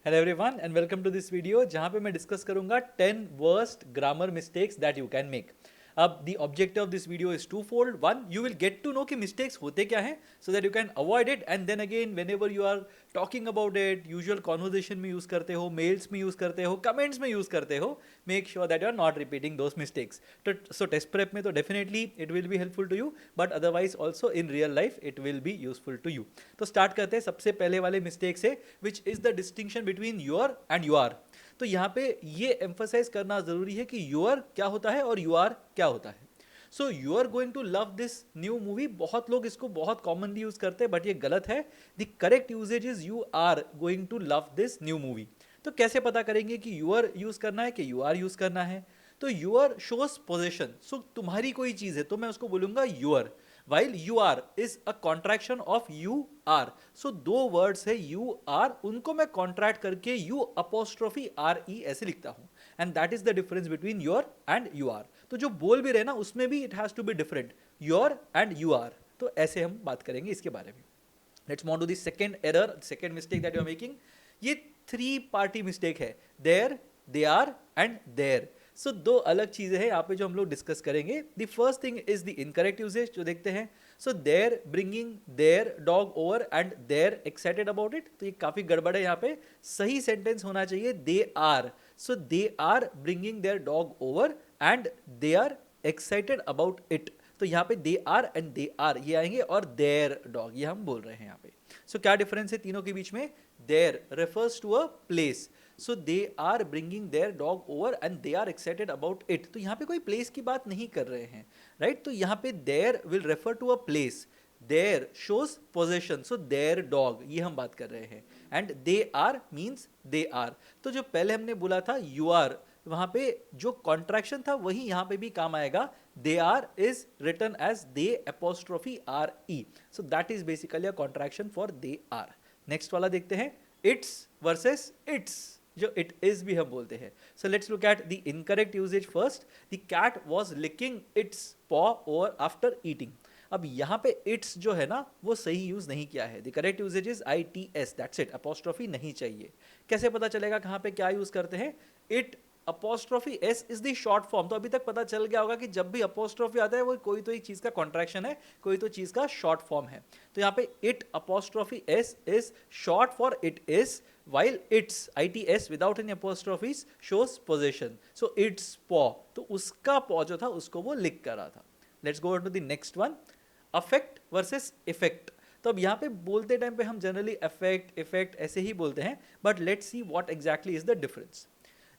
Hello everyone and welcome to this video जहाँ पे मैं डिस्कस करूंगा 10 worst grammar mistakes that you can make. अब the objective of this video is twofold. One, you will get to know कि mistakes होते क्या हैं so that you can avoid it, and then again whenever you are talking about it, usual conversation में use करते हो, mails में use करते हो, comments में use करते हो, make sure that you are not repeating those mistakes. So test prep में तो definitely it will be helpful to you, but otherwise also in real life it will be useful to you. तो start करते हैं सबसे पहले वाले mistake से, which is the distinction between your and you are. तो यहाँ पे ये एम्फोसाइज करना जरूरी है कि योर क्या होता है और यू आर क्या होता है. So you are going to love this new movie, बहुत लोग इसको बहुत कॉमनली यूज करते हैं बट ये गलत है. The correct usage is you are going to love this new movie. तो कैसे पता करेंगे कि यू आर यूज करना है कि यू आर यूज करना है. तो यूर शोज पोजेशन. सो तुम्हारी कोई चीज है तो मैं उसको बोलूंगा your, while you are is a contraction of you are. so दो वर्ड्स है you are, उनको मैं कॉन्ट्रैक्ट करके you apostrophe r e ऐसे लिखता हूं, and that is the difference between your and you are. तो जो बोल भी रहे ना उसमें भी it has to be different, your and you are. तो ऐसे हम बात करेंगे इसके बारे में. Let's move on to the second error, second mistake that you are making. ये थ्री पार्टी मिस्टेक है, there, they are and there. So दो अलग चीजें हैं यहाँ पे जो हम लोग डिस्कस करेंगे. The first thing is the incorrect usage जो देखते हैं. So there bringing there dog over and there excited about it. तो ये काफी गड़बड़ है यहाँ पे. सही सेंटेंस होना चाहिए they are. So they are bringing there dog over and they are excited about it. तो यहाँ पे they are and they are ये आएंगे और देयर डॉग ये हम बोल रहे हैं यहाँ पे. सो क्या डिफरेंस है तीनों के बीच में. There refers to a place, so they are bringing there dog over and they are excited about it. तो यहाँ पे कोई प्लेस की बात नहीं कर रहे हैं, राइट. तो यहाँ पे there will refer to a place, their shows possession, so their dog ये हम बात कर रहे हैं. And they are means they are. तो जो पहले हमने बोला था यू आर, वहां पे जो कॉन्ट्रैक्शन था वही यहाँ पे भी काम आएगा. They are is written as they apostrophe R E. So that is basically a contraction for they are. Next वाला देखते हैं, इट्स वर्सेस इट्स, जो इट इज भी हम बोलते हैं. So let's look at the incorrect usage first. The cat was licking it's paw over after eating. अब यहाँ पे इट्स जो है ना वो सही यूज नहीं किया है. The correct usage is I T S, that's it. Apostrophe नहीं चाहिए. कैसे पता चलेगा कहाँ पे क्या यूज करते हैं. It apostrophe S is the short form. तो अभी तक पता चल गया होगा कि जब भी अपोस्ट्रोफी आता है वो कोई तो एक चीज का कॉन्ट्रैक्शन है, कोई तो चीज का शॉर्ट फॉर्म है. तो यहाँ पे it apostrophe S is short for it is, while its its without any apostrophes shows possession. so its paw, तो उसका paw जो था उसको वो लिक कर रहा था. let's go on to the next one, affect versus effect. तो अब यहाँ पे बोलते टाइम पे हम जनरली affect effect ऐसे ही बोलते हैं, but let's see what exactly is the difference.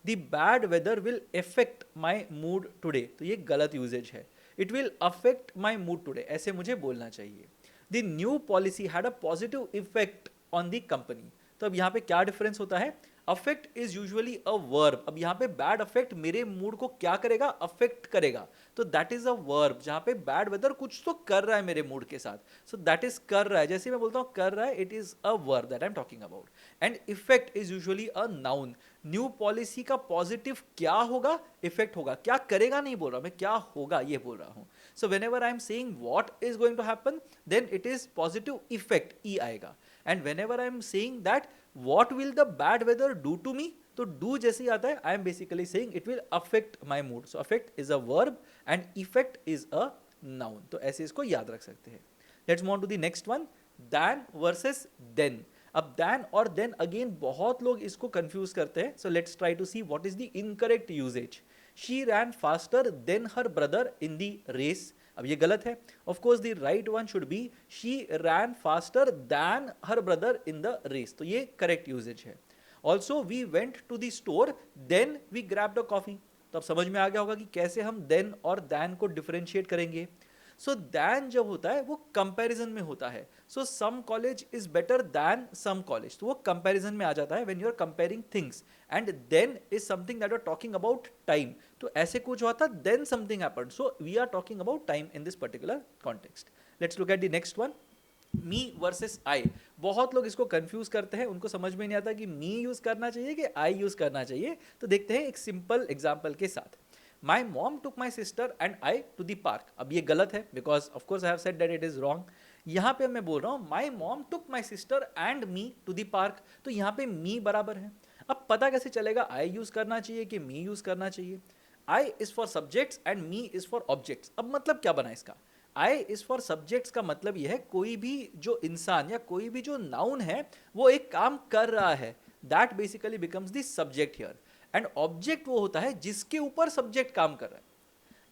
the bad weather will affect my mood today. तो ये गलत यूजेज है. it will affect my mood today ऐसे मुझे बोलना चाहिए. the new policy had a positive effect on the company. तो अब यहाँ पे क्या डिफरेंस होता है. Affect is usually a verb. अब यहाँ पे बैड अफेक्ट मेरे मूड को क्या करेगा, अफेक्ट करेगा. तो दैट इज अ वर्ब. जहाँ पे बैड वेदर कुछ तो कर रहा है मेरे मूड के साथ, सो दैट इज कर रहा है. जैसे मैं बोलता हूँ कर रहा है, it is a verb that I am talking about. And effect is usually a noun. New policy का पॉजिटिव क्या होगा, इफेक्ट होगा. क्या करेगा नहीं बोल रहा मैं, क्या होगा ये बोल रहा हूँ. So whenever I am saying what is going to happen, then it is positive effect ई आएगा. And whenever I am saying that what will the bad weather do to me, तो do जैसे ही आता है I am basically saying it will affect my mood. so affect is a verb and effect is a noun. तो ऐसे इसको याद रख सकते हैं. let's move on to the next one, than versus then. अब than और then again बहुत लोग इसको confuse करते हैं. so let's try to see what is the incorrect usage. she ran faster than her brother in the race. अब ये गलत है. Of course the right one should be she ran faster than her brother in the race. तो ये correct usage है. Also we went to the store then we grabbed a coffee. तो अब समझ में आ गया होगा कि कैसे हम देन और दैन को डिफरेंशिएट करेंगे. सो दैन जब होता है वो कंपैरिजन में होता है. So some college is better than some college, तो वो कंपैरिजन में आ जाता है when you are comparing things. And then is something that you are talking about time. तो ऐसे कुछ हुआ था, then something happened, so we are talking about time in this particular context. Let's look at the next one, me versus I. बहुत लोग इसको confuse करते हैं, उनको समझ में नहीं आता कि मी यूज करना चाहिए कि आई यूज करना चाहिए. तो देखते हैं एक सिंपल एग्जांपल के साथ. My mom took my sister and I to the park. अब ये गलत है because of course I have said that it is wrong. यहाँ पे मैं बोल रहा हूँ my mom took my sister and me to the park, तो यहाँ पे मी बराबर है। अब पता कैसे चलेगा आई यूज करना चाहिए कि मी यूज करना चाहिए? I is for subjects and me is for objects. अब मतलब क्या बना इसका? आई इज फॉर सब्जेक्ट्स का मतलब यह है कोई भी जो इंसान या कोई भी जो नाउन है वो एक काम कर रहा है, that basically becomes the subject here. And object वो होता है जिसके ऊपर सब्जेक्ट काम कर रहा है।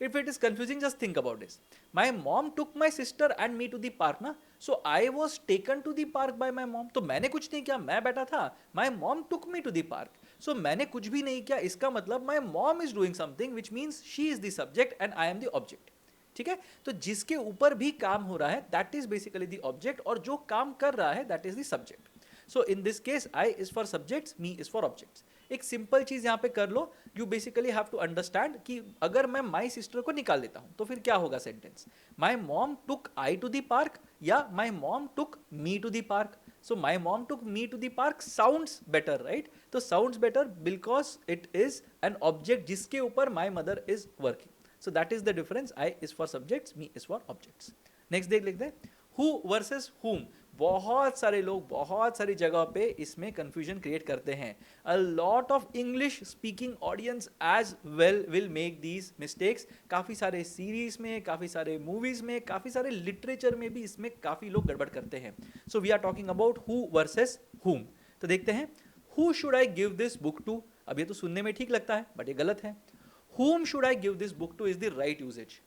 If it is confusing, just think about this. My mom took my sister and me to the park ना, so I was taken to the park by my mom। तो मैंने कुछ नहीं किया, मैं बैठा था। My mom took me to the park, so मैंने कुछ भी नहीं किया। इसका मतलब my mom is doing something which means she is the subject and I am the object। ठीक है, तो जिसके ऊपर भी काम हो रहा है that is basically the object, और जो काम कर रहा है that is the subject। So in this case I is for subjects, me is for objects। एक सिंपल चीज यहां पे कर लो, you basically have to understand कि अगर मैं माई सिस्टर को निकाल लेता हूं तो फिर क्या होगा sentence? My mom took I to the park या my mom took me to the park. So my mom took me to the park sounds better, right? तो sounds better because it is an object जिसके ऊपर my mother is working. So that is the difference, I is for subjects, me is for objects. Next देख लेते हैं, who versus हुम। बहुत सारे लोग बहुत सारी जगह पे इसमें कंफ्यूजन क्रिएट करते हैं। A lot of English speaking audience as well will make these mistakes. काफ़ी सारे सीरीज में, काफ़ी सारे मूवीज में, काफ़ी सारे लिटरेचर में भी इसमें काफ़ी लोग गड़बड़ करते हैं। So we are talking about who versus whom. तो देखते हैं, who should I give this book to. अब ये तो सुनने में ठीक लगता है बट ये गलत है। Whom should I give this book to is the right usage.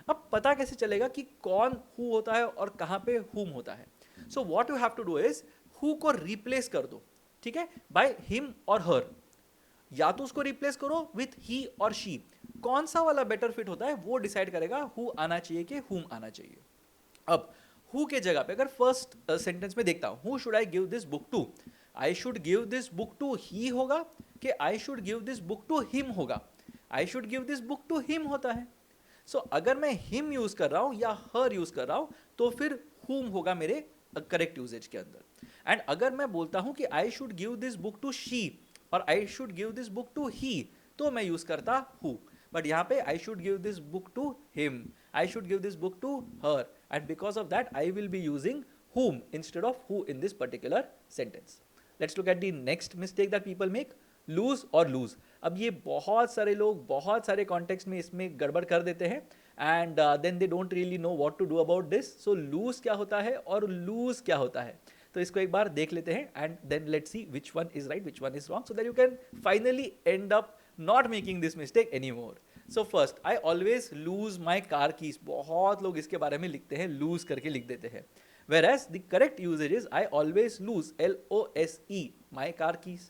अब पता कैसे चलेगा कि कौन हु होता है और कहाँ पे हुम होता है? So what you have to do is who को रिप्लेस कर दो, ठीक है, बाय हिम और हर। या तो उसको रिप्लेस करो विथ ही और शी। कौन सा वाला बेटर फिट होता है वो डिसाइड करेगा हु आना चाहिए कि हुम आना चाहिए। अब हु के जगह पे अगर फर्स्ट सेंटेंस में देखता हूं, who should I give this book to, I should give this book to he होगा कि I should give this book to him होगा? I should give this book to him होता है। सो अगर मैं हिम यूज कर रहा हूं या हर यूज कर रहा हूं तो फिर हुम होगा मेरे करेक्ट यूजेज के अंदर। एंड अगर मैं बोलता हूं कि I should give this book to she और I should give this book to he तो मैं यूज करता हु। बट यहाँ पे I should give this book to him, I should give this book to her, and because of that I will be using whom instead of who in this particular sentence. Let's look at the next mistake that people make, lose or lose। अब ये बहुत सारे लोग बहुत सारे context में इसमें गड़बड़ कर देते हैं and then they don't really know what to do about this. So lose क्या होता है और लूज क्या होता है, तो इसको एक बार देख लेते हैं and then let's see which one is right which one is wrong, so that you can finally end up not making this mistake any more. So first, I always lose my car keys. बहुत लोग इसके बारे में लिखते हैं, loose करके लिख देते हैं। Whereas the correct usage is I always lose, L-O-S-E, my car keys।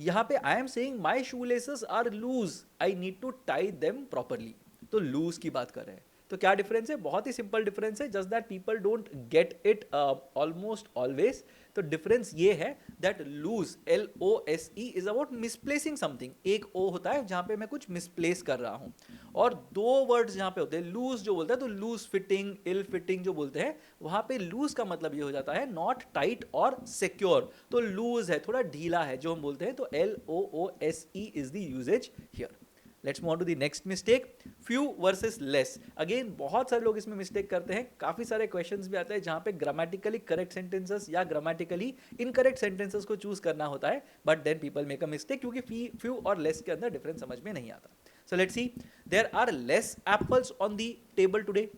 यहाँ पे I am saying my shoelaces are loose, I need to tie them properly। तो lose की बात कर रहे हैं। तो क्या डिफरेंस है? बहुत ही सिंपल डिफरेंस है, just that people don't get it almost always. तो डिफरेंस ये है that lose, L-O-S-E, is about misplacing something. एक ओ होता है जहां पे मैं कुछ मिसप्लेस कर रहा हूं, और दो वर्ड्स जहां पे होते हैं, लूज जो बोलता है तो लूज फिटिंग, इल फिटिंग जो बोलते हैं, वहां पे लूज का मतलब ये हो जाता है नॉट टाइट और सिक्योर। तो लूज है, थोड़ा ढीला है जो हम बोलते हैं, तो L-O-O-S-E is the usage here. Let's move on to the next mistake, few versus less. Again बहुत सारे लोग इसमें मिस्टेक करते हैं। काफी सारे क्वेश्चंस भी आते हैं जहां पे ग्रामेटिकली करेक्ट सेंटेंसेस या ग्रामेटिकली इनकरेक्ट सेंटेंसेस को चूज करना होता है, but then people make a mistake क्योंकि फ्यू और लेस के अंदर डिफरेंस समझ में नहीं आता। So let's see, there are less apples on the table today,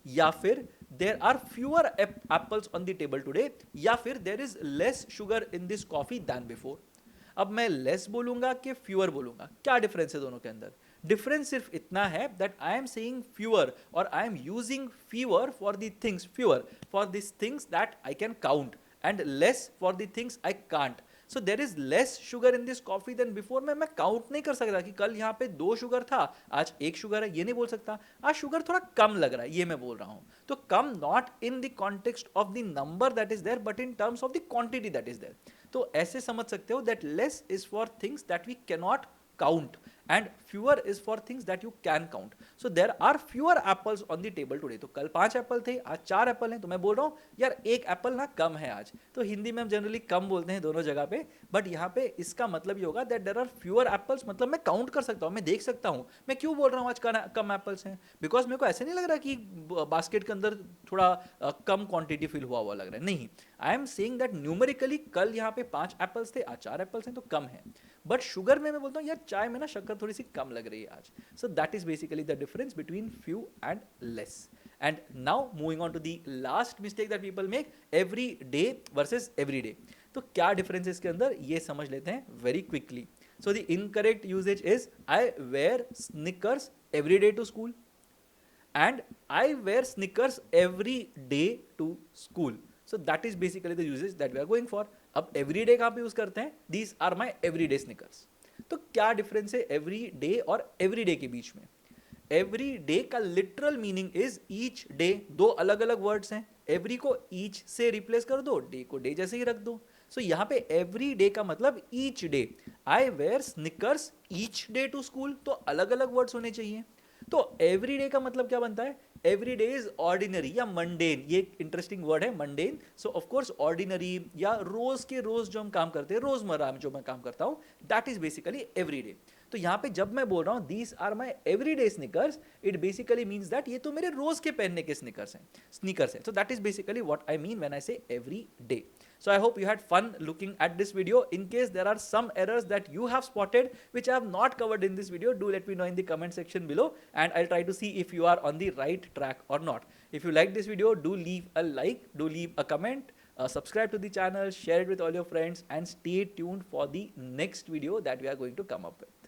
या फिर there are fewer apples on the table today, या फिर there is less sugar in this coffee than before. अब मैं लेस बोलूंगा कि फ्यूअर बोलूंगा, क्या डिफरेंस है दोनों के अंदर? डिफरेंस सिर्फ इतना है that I am saying fewer और I am using fewer for the things, fewer for this things that I can count and less for the things I can't. So there is less sugar in this coffee than before में मैं count नहीं कर सकता कि कल यहाँ पे 2 sugar था आज 1 शुगर है, ये नहीं बोल सकता। आज शुगर थोड़ा कम लग रहा है, ये मैं बोल रहा हूं। तो कम not in the context of the number that is there but in terms of the quantity that is there. तो ऐसे समझ सकते हो that less is for things that we can not count, and fewer is for things that you can count. So there are fewer apples on the table today. तो कल 5 Apple थे, आज 4 Apple हैं, तो मैं बोल रहा हूँ यार एक एप्पल ना कम है आज. तो हिंदी में हम जनरली कम बोलते हैं दोनों जगह पे, बट यहाँ पे इसका मतलब ये होगा that there are fewer apples, मतलब मैं काउंट कर सकता हूँ, मैं देख सकता हूँ. मैं क्यों बोल रहा हूँ आज कम एप्पल्स हैं? बिकॉज मेरे को ऐसे नहीं लग रहा कि बास्केट के अंदर थोड़ा कम क्वांटिटी फिल हुआ हुआ लग रहा है. नहीं, आई एम सेइंग दैट न्यूमेरिकली कल यहाँ पे 5 एप्पल्स थे, आज 4 एप्पल्स हैं, तो कम है. बट शुगर में मैं बोलता हूँ यार चाय में ना शक्कर थोड़ी सी कम लग रही है आज. So that is basically the difference between few and less. And now moving on to the last mistake that people make, every day versus every day. तो क्या डिफरेंस है इसके अंदर ये समझ लेते हैं very quickly. So the incorrect usage is I wear sneakers everyday to school and I wear sneakers every day to school. So that is basically the usage that we are going for. अब every day कहाँ पे use करते हैं? These are my everyday sneakers. तो क्या difference है every day और every day के बीच में? Every day का literal meaning is each day. दो अलग अलग वर्ड्स हैं. Every को each से रिप्लेस कर दो, day को day जैसे ही रख दो. So यहाँ पे every day का मतलब each day. I wear sneakers each day to school. तो अलग अलग वर्ड्स होने चाहिए. तो एवरी डे का मतलब क्या बनता है? एवरी डे इज ऑर्डिनरी या मंडेन. ये एक इंटरेस्टिंग वर्ड है mundane. So of course ordinary या रोज के रोज जो हम काम करते हैं, रोजमर्रा में जो मैं काम करता हूं, that is basically every day. तो यहाँ पे जब मैं बोल रहा हूँ these are my everyday sneakers, it basically means that ये तो मेरे रोज के पहनने के स्निकर्स हैं. So that is basically what I mean when I say every day. So I hope you had fun looking at this video. In case there are some errors that you have spotted which I have not covered in this video, do let me know in the comment section below, and I'll try to see if you are on the right track or not. If you like this video, do leave a like, do leave a comment, subscribe to the channel, share it with all your friends, and stay tuned for the next video that we are going to come up with.